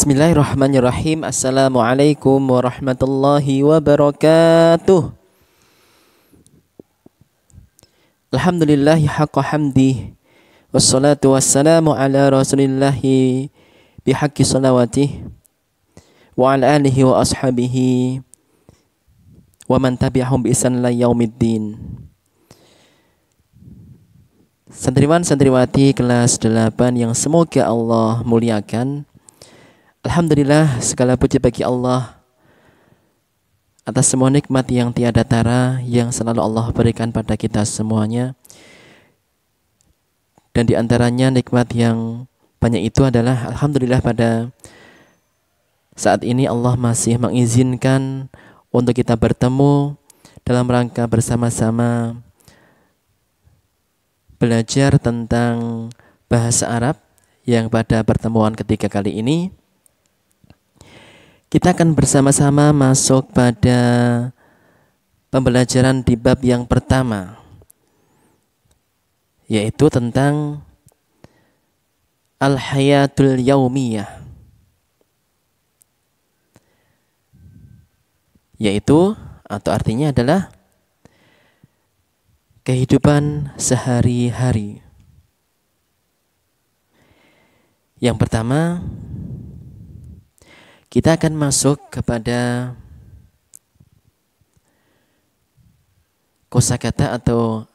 Bismillahirrahmanirrahim. Assalamualaikum warahmatullahi wabarakatuh. Alhamdulillahi haqqa hamdi. Wassalatu wassalamu ala rasulillahi bihaqqi salawatih. Wa ala alihi wa ashabihi wa man tabi'ahum bi ihsan ila yaumiddin. Santriwan santriwati kelas 8 yang semoga Allah muliakan. Alhamdulillah, segala puji bagi Allah atas semua nikmat yang tiada tara yang selalu Allah berikan pada kita semuanya. Dan di antaranya nikmat yang banyak itu adalah alhamdulillah pada saat ini Allah masih mengizinkan untuk kita bertemu dalam rangka bersama-sama belajar tentang bahasa Arab yang pada pertemuan ketiga kali ini kita akan bersama-sama masuk pada pembelajaran di bab yang pertama, yaitu tentang al-hayatul yaumiyah, yaitu atau artinya adalah kehidupan sehari-hari. Yang pertama, kita akan masuk kepada kosakata atau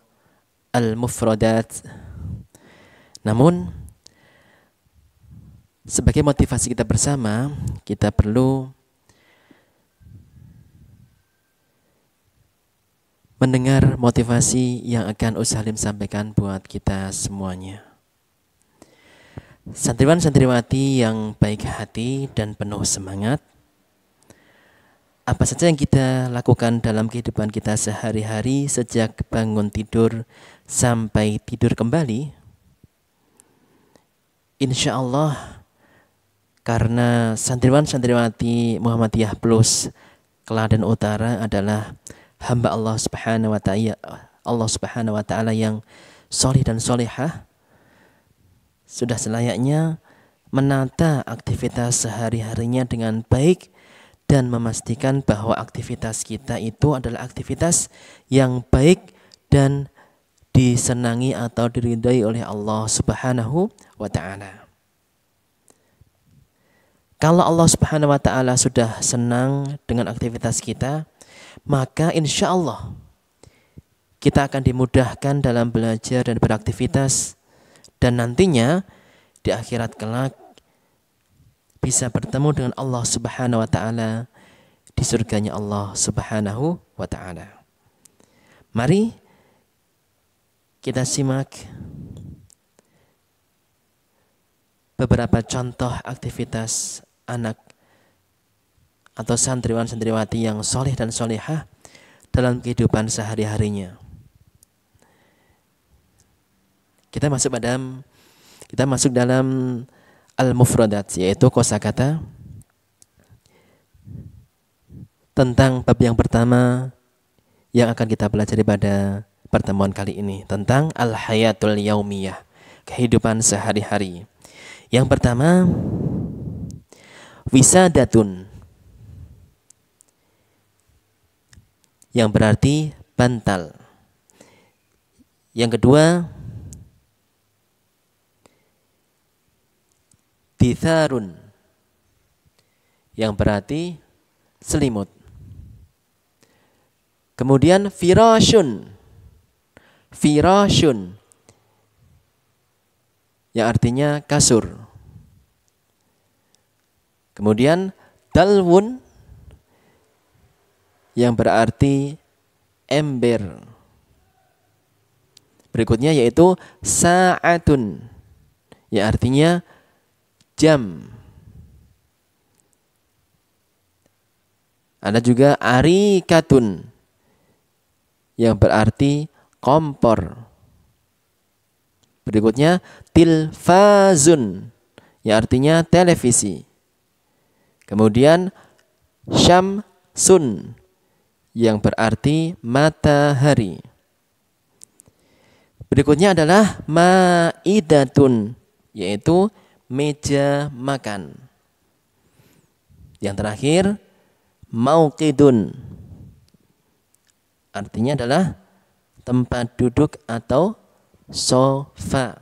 al-mufradat. Namun sebagai motivasi kita bersama, kita perlu mendengar motivasi yang akan Ustaz Halim sampaikan buat kita semuanya. Santriwan santriwati yang baik hati dan penuh semangat, apa saja yang kita lakukan dalam kehidupan kita sehari-hari sejak bangun tidur sampai tidur kembali, insya Allah karena santriwan santriwati Muhammadiyah Plus Klaten Utara adalah hamba Allah Subhanahu wa Ta'ala yang solih dan solihah, sudah selayaknya menata aktivitas sehari-harinya dengan baik dan memastikan bahwa aktivitas kita itu adalah aktivitas yang baik dan disenangi atau diridai oleh Allah Subhanahu wa Ta'ala. Kalau Allah Subhanahu wa Ta'ala sudah senang dengan aktivitas kita, maka insya Allah kita akan dimudahkan dalam belajar dan beraktivitas. Dan nantinya di akhirat kelak bisa bertemu dengan Allah Subhanahu wa Ta'ala di surganya Allah Subhanahu wa Ta'ala. Mari kita simak beberapa contoh aktivitas anak atau santriwan santriwati yang soleh dan solehah dalam kehidupan sehari-harinya. Kita masuk dalam al-mufradat, yaitu kosakata tentang bab yang pertama yang akan kita pelajari pada pertemuan kali ini, tentang al-hayatul yaumiyah, kehidupan sehari-hari. Yang pertama, wisadatun, yang berarti bantal. Yang kedua, ditharun, yang berarti selimut. Kemudian firashun, firashun, yang artinya kasur. Kemudian dalwun, yang berarti ember. Berikutnya yaitu sa'atun, yang artinya jam. Ada juga arikatun, yang berarti kompor. Berikutnya tilfazun, yang artinya televisi. Kemudian syamsun, yang berarti matahari. Berikutnya adalah maidatun, yaitu meja makan. Yang terakhir mauqidun, artinya adalah tempat duduk atau sofa.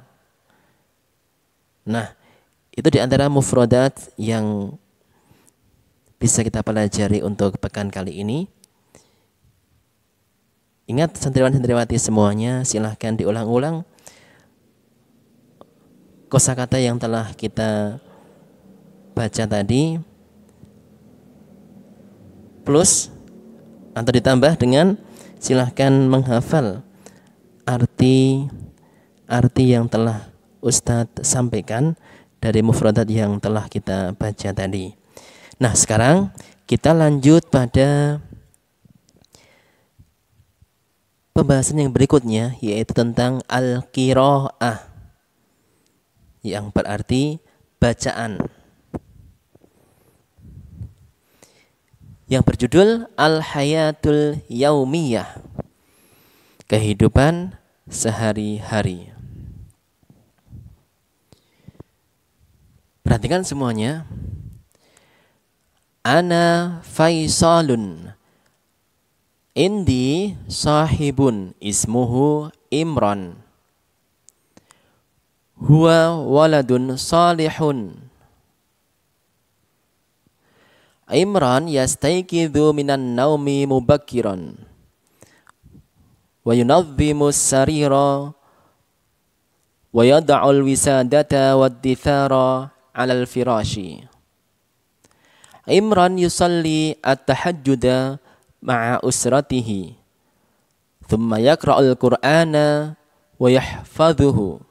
Nah, itu di antara mufradat yang bisa kita pelajari untuk pekan kali ini. Ingat santriwan-santriwati semuanya, silahkan diulang-ulang kosakata yang telah kita baca tadi, plus atau ditambah dengan silahkan menghafal arti yang telah Ustadz sampaikan dari mufradat yang telah kita baca tadi. Nah, sekarang kita lanjut pada pembahasan yang berikutnya, yaitu tentang al-qiraah, yang berarti bacaan, yang berjudul Al-Hayatul Yaumiyah, kehidupan sehari-hari. Perhatikan semuanya. Ana Faisalun, indi sahibun ismuhu Imran, huwa waladun salihun. Imran yastayqidhu minan naumi mubakkiran wa yunazzimu sarira wa yad'ul wisadata wad-dithara 'alal firashi. Imran yusalli at-tahajjuda ma'a usratihi thumma yaqra'ul qur'ana wa yahfadhuhu.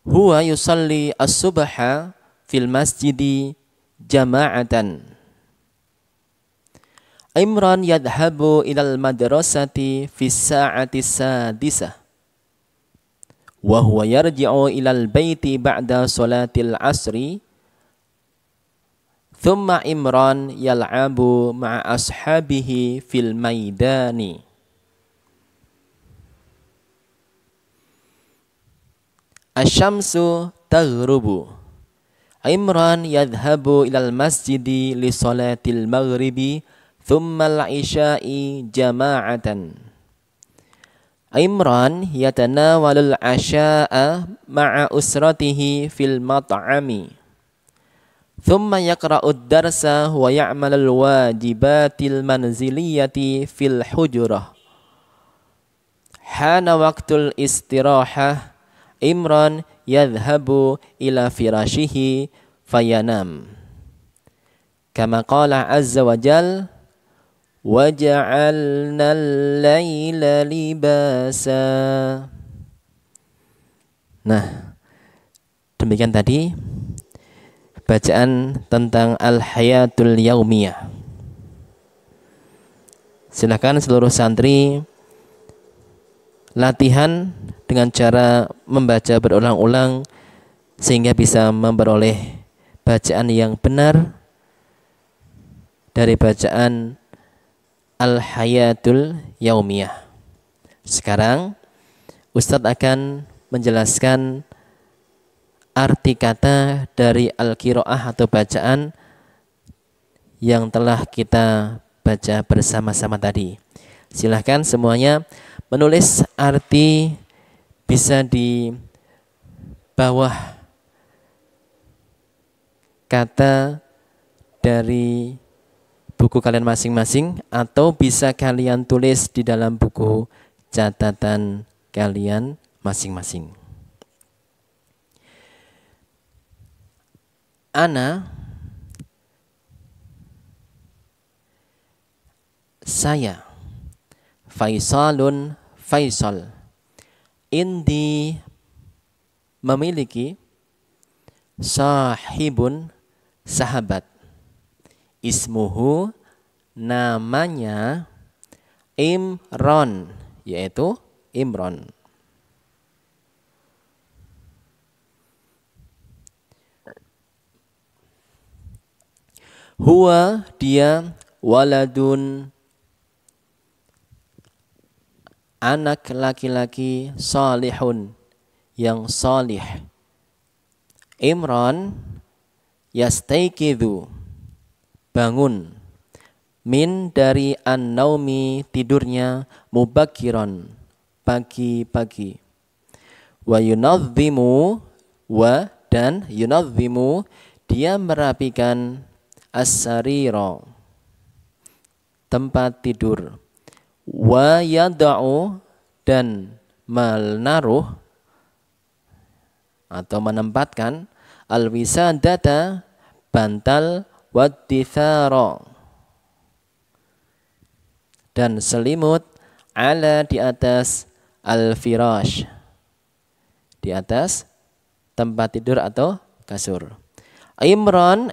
Huwa yusalli as-subha fil masjidi jama'atan. Imran yadhabu ilal madrasati fis sa'ati sadisah wa huwa yarji'u ilal baiti ba'da salatil asri. Thumma Imran yal'abu ma'a ashabihi fil maidani. Asy-syamsu taghrubu. Imran yadhhabu ilal masjidi li salatil maghribi thumma al-isya'i jama'atan. Imran yatanawalul asya'a ma'a usratihi fil mat'ami. Thumma yaqra'ud darsa wa ya'malul wajibatil manziliyati fil hujurah. Hana waqtul istirahah. Imran yadhhabu ila firashihi fayanam. Kama qala azza wa jal, wa ja'alna al-laila libasa. Nah, demikian tadi bacaan tentang Al-Hayatul Yaumiyah. Silakan seluruh santri latihan dengan cara membaca berulang-ulang sehingga bisa memperoleh bacaan yang benar dari bacaan Al-Hayatul Yaumiyah. Sekarang Ustadz akan menjelaskan arti kata dari al-qiraah atau bacaan yang telah kita baca bersama-sama tadi. Silahkan semuanya menulis arti, bisa di bawah kata dari buku kalian masing-masing, atau bisa kalian tulis di dalam buku catatan kalian masing-masing. Ana, saya, Faisalun, Faisal, indi, memiliki, sahibun, sahabat, ismuhu, namanya, Imran, yaitu Imran. Huwa, dia, waladun, anak laki-laki, salihun, yang salih. Imran, Yastaiqidhu, bangun, min dari an-naumi tidurnya, mubakkiran, pagi-pagi. Wa yunadzimu, wa dan yunadzimu, dia merapikan as-sarira, tempat tidur. Wa yada'u, dan menaruh atau menempatkan al-wisadata, bantal, waddithara, dan selimut, ala, di atas, al-firash, di atas tempat tidur atau kasur. Imran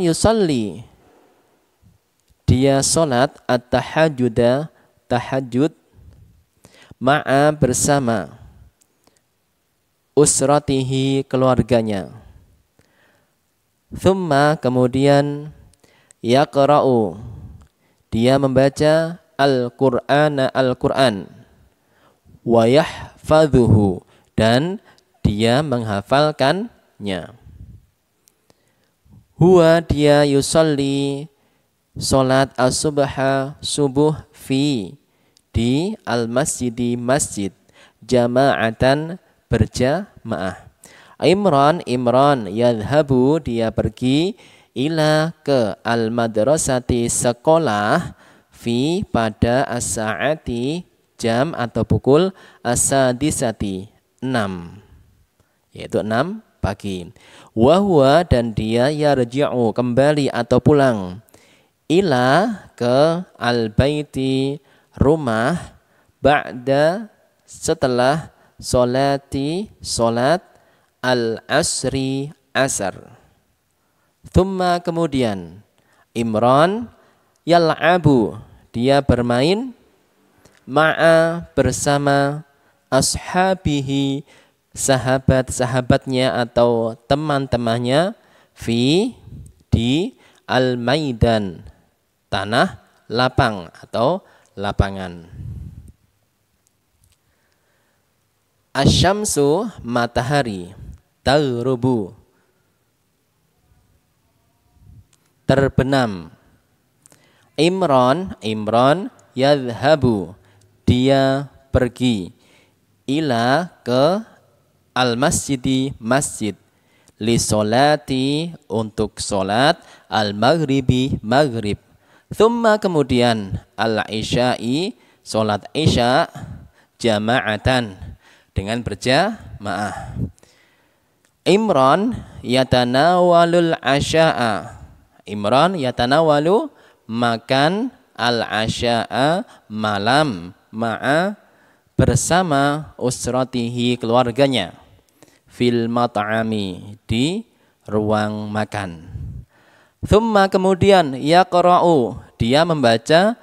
yusalli, dia salat at-tahajjuda, tahajud, ma'a, bersama, usratihi, keluarganya. Thumma, kemudian, yaqra'u, dia membaca al-Qur'an, Al-Qur'an, wa yahfadhuhu, dan dia menghafalkannya. Huwa, dia yusalli, salat as-subha, subuh, fi, di al-masjidi, masjid, jama'atan, berjamaah. Imran yadhabu, dia pergi, ila, ke, al-madrasati, sekolah, fi, pada as-sa'ati, jam atau pukul, as-sadisati, 6, yaitu 6 pagi. Wahwa, dan dia yarji'u, kembali atau pulang, ila, ke, al-baiti, rumah, ba'da, setelah, solati, solat, al-asri, asar. Thumma, kemudian, Imran yal'abu, dia bermain, ma'a, bersama, ashabihi, sahabat-sahabatnya atau teman-temannya, fi, di al-maidan, tanah lapang atau lapangan. Asyamsu, matahari, taghrubu, terbenam. Imran yadhabu, dia pergi, ila, ke, al-masjidi, masjid, li solati, untuk solat, al-maghribi, maghrib. Thumma, kemudian, al-isya'i, solat isya, jama'atan, dengan berjamaah. Imran yatanawalul asya'a, Imran yatanawalu, makan, al-asya'a, malam, ma'a, bersama, usratihi, keluarganya, fil mat'ami, di ruang makan. Thumma, kemudian, yaqra'u, dia membaca,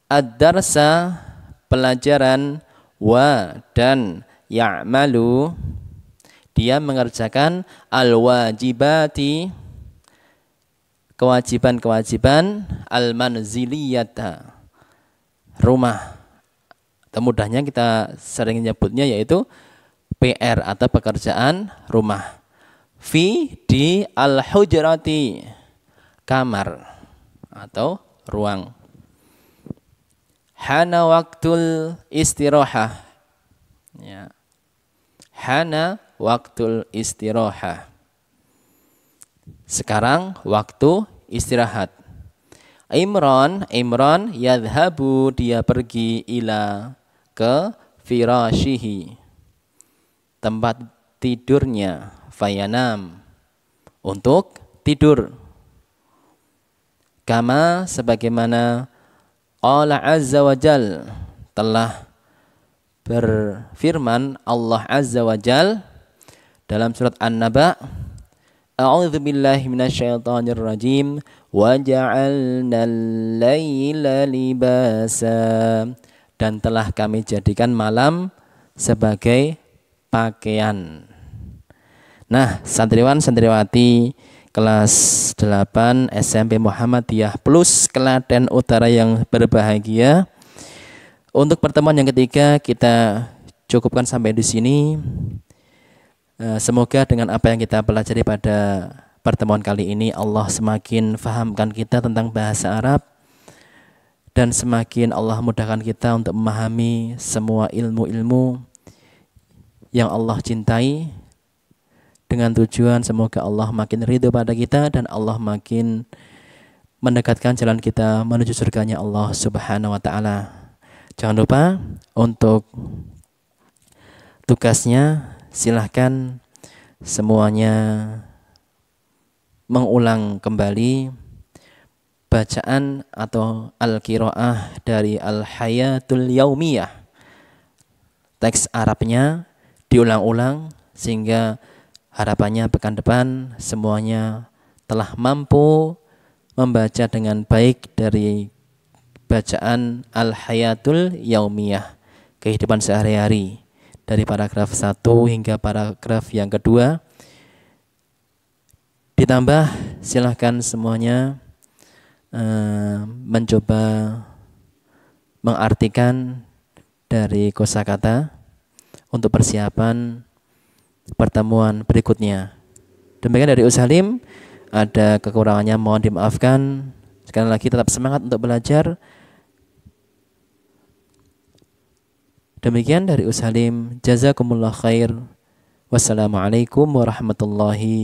ad-darsa, pelajaran, wa, dan, ya'malu, dia mengerjakan, al-wajibati, kewajiban-kewajiban, al-manziliyata, rumah. Mudahnya kita sering nyebutnya yaitu PR atau pekerjaan rumah. Fi, di al-hujrati, kamar atau ruang. Hana waktul istirahah, ya. Hana waktul istirahah, sekarang waktu istirahat. Imran yadhabu, dia pergi, ila, ke, firashihi, tempat tidurnya, fayanam, untuk tidur. Kama, sebagaimana, Allah Azza wa Jal, telah berfirman Allah Azza wa Jal dalam surat An-Naba, A'udzu billahi minasyaitonir rajim, wa ja'alnal laila libasa, dan telah kami jadikan malam sebagai pakaian. Nah, santriwan santriwati kelas 8 SMP Muhammadiyah Plus Klaten Utara yang berbahagia, untuk pertemuan yang ketiga kita cukupkan sampai di sini. Semoga dengan apa yang kita pelajari pada pertemuan kali ini Allah semakin fahamkan kita tentang bahasa Arab, dan semakin Allah mudahkan kita untuk memahami semua ilmu-ilmu yang Allah cintai, dengan tujuan semoga Allah makin ridho pada kita dan Allah makin mendekatkan jalan kita menuju surganya Allah Subhanahu wa ta'ala. Jangan lupa untuk tugasnya, silahkan semuanya mengulang kembali bacaan atau al-qiraah dari Al-Hayatul Yaumiyah. Teks Arabnya diulang-ulang sehingga harapannya pekan depan semuanya telah mampu membaca dengan baik dari bacaan Al-Hayatul Yaumiyah, kehidupan sehari-hari, dari paragraf 1 hingga paragraf yang kedua. Ditambah silahkan semuanya mencoba mengartikan dari kosakata untuk persiapan pertemuan berikutnya. Demikian dari Ushalim, ada kekurangannya mohon dimaafkan. Sekali lagi tetap semangat untuk belajar. Demikian dari Ushalim, jazakumullah khair. Wassalamualaikum warahmatullahi